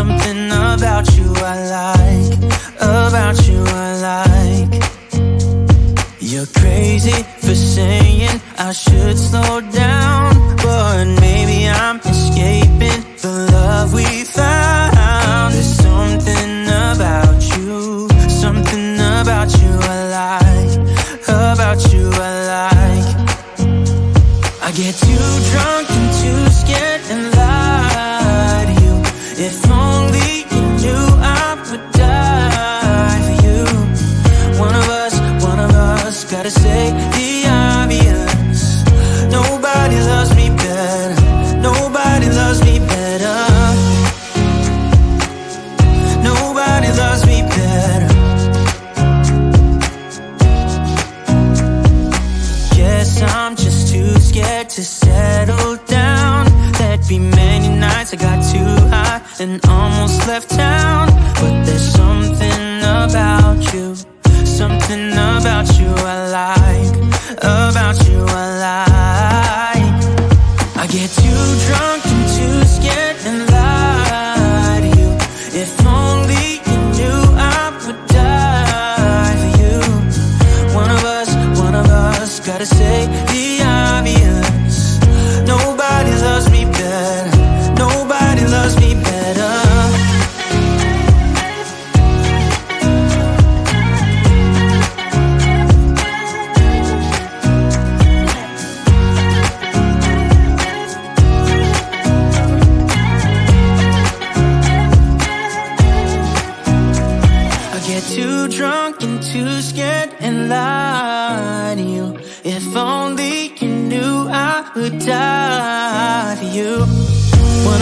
Something about you I like, about you I like. You're crazy for saying I should slow down, but maybe I'm escaping the love we found. There's something about you, something about you I like, about you I like. I get too drunk and too scared and lie to you. If only you knew I would die for you. One of us gotta say the obvious. Nobody loves me better, nobody loves me better. Nobody loves me better. Guess I'm just too scared to settle down. There'd be many nights I got too high and almost left town. But there's something about you, something about you I like, about you I like. I get too drunk and too scared and lie to you. If only you knew I would die for you. One of us gotta say the obvious. Nobody loves me better, nobody loves me better. Too drunk and too scared and lie to you. If only you knew I would die for you. One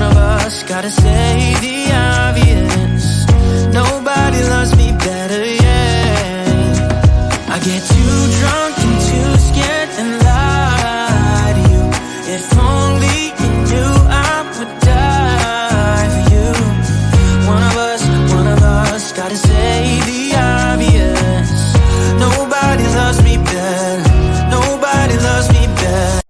of us gotta say the obvious. Nobody loves me better, yeah. I get too drunk and too scared and lie to you. If only you knew I would die for you. One of us gotta say the obvious. Nobody loves me better, nobody loves me better.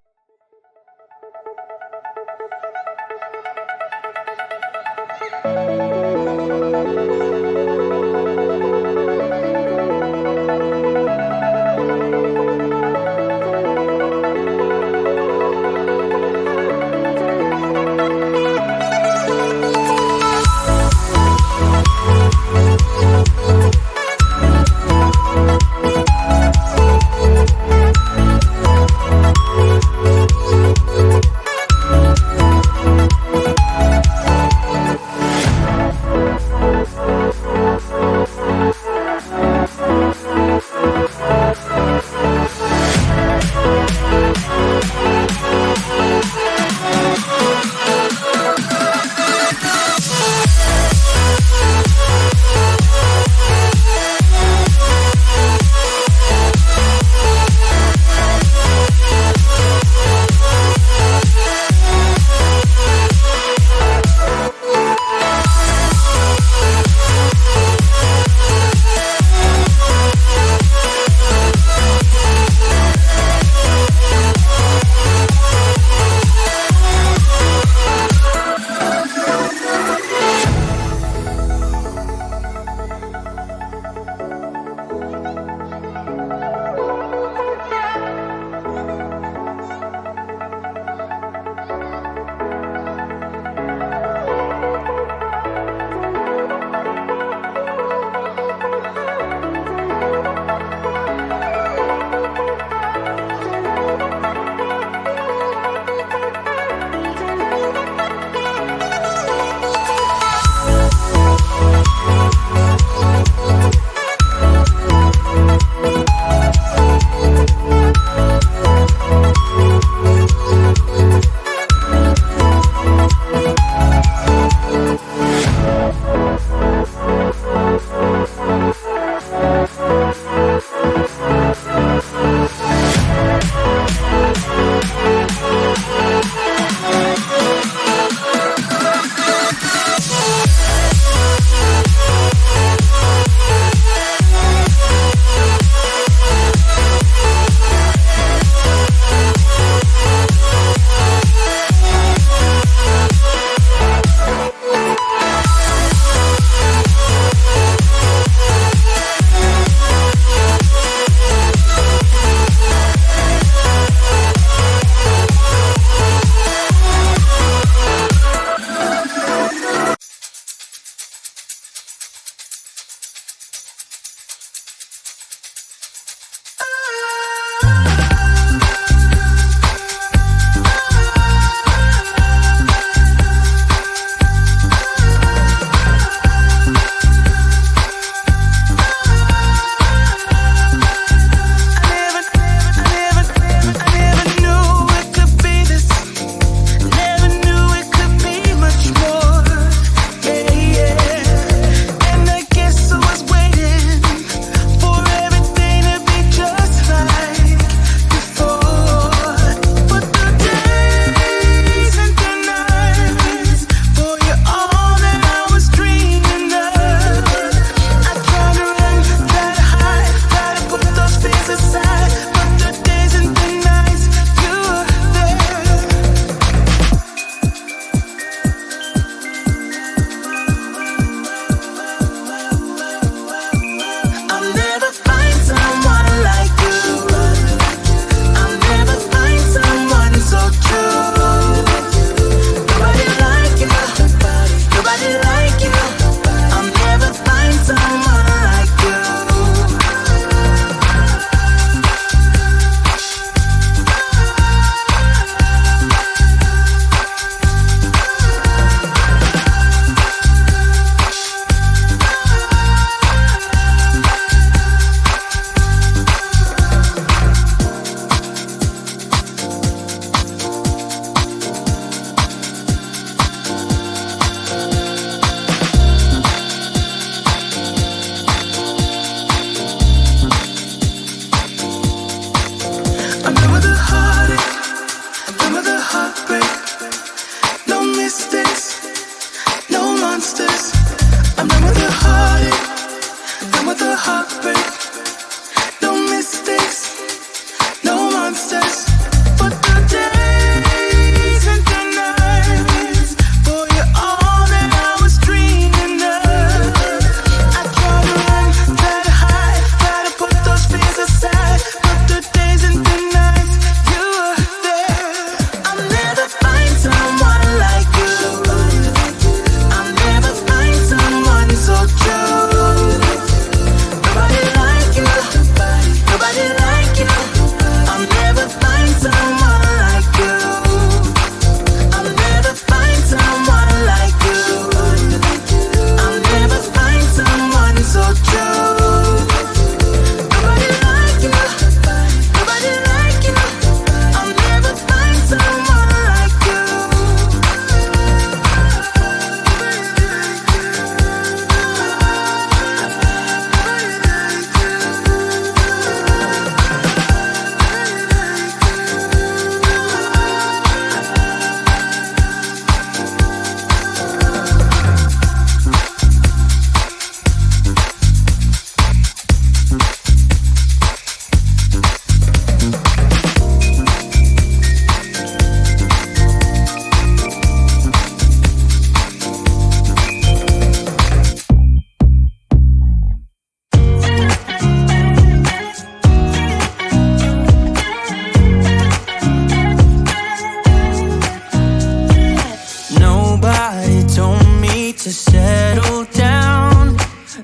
to settle down.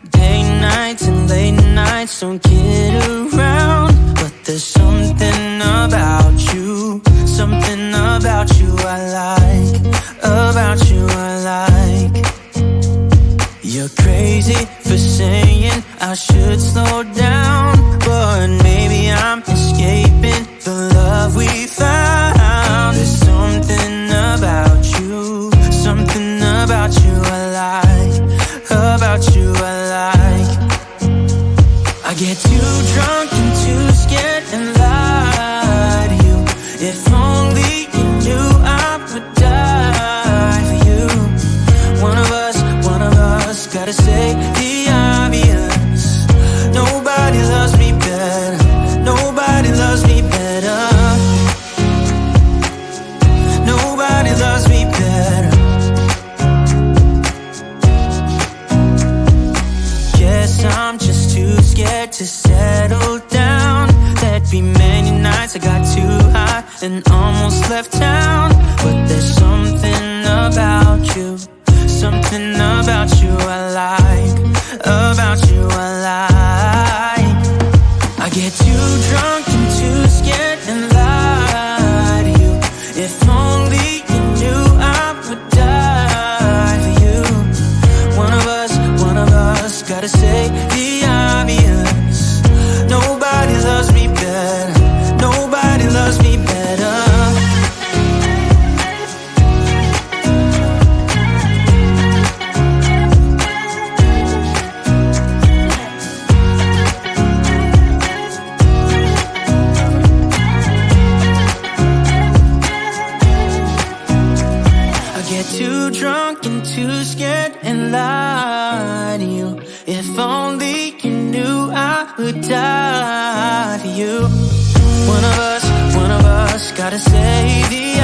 Day nights and late nights don't get around. But there's something about you, something about you I like, about you I like. You're crazy for saying I should slow down, but maybe I'm escaping the love we found. There's something about you, something about you I like, about you I like. I get too drunk and too scared and lie to you. If only you knew I would die for you. One of us gotta say the obvious. Nobody loves me better, nobody loves me better, nobody loves me better. Guess I'm just too scared to settle down. There'd be many nights I got too high and almost left town. But there's something about you, something about you I like, about you I like. I get too drunk and too scared and lie to you. If only you knew I would die for you. One of us gotta say the obvious. Nobody loves me better, nobody loves me better. Too drunk and too scared and lie to you. If only you knew I would die for you. One of us gotta say the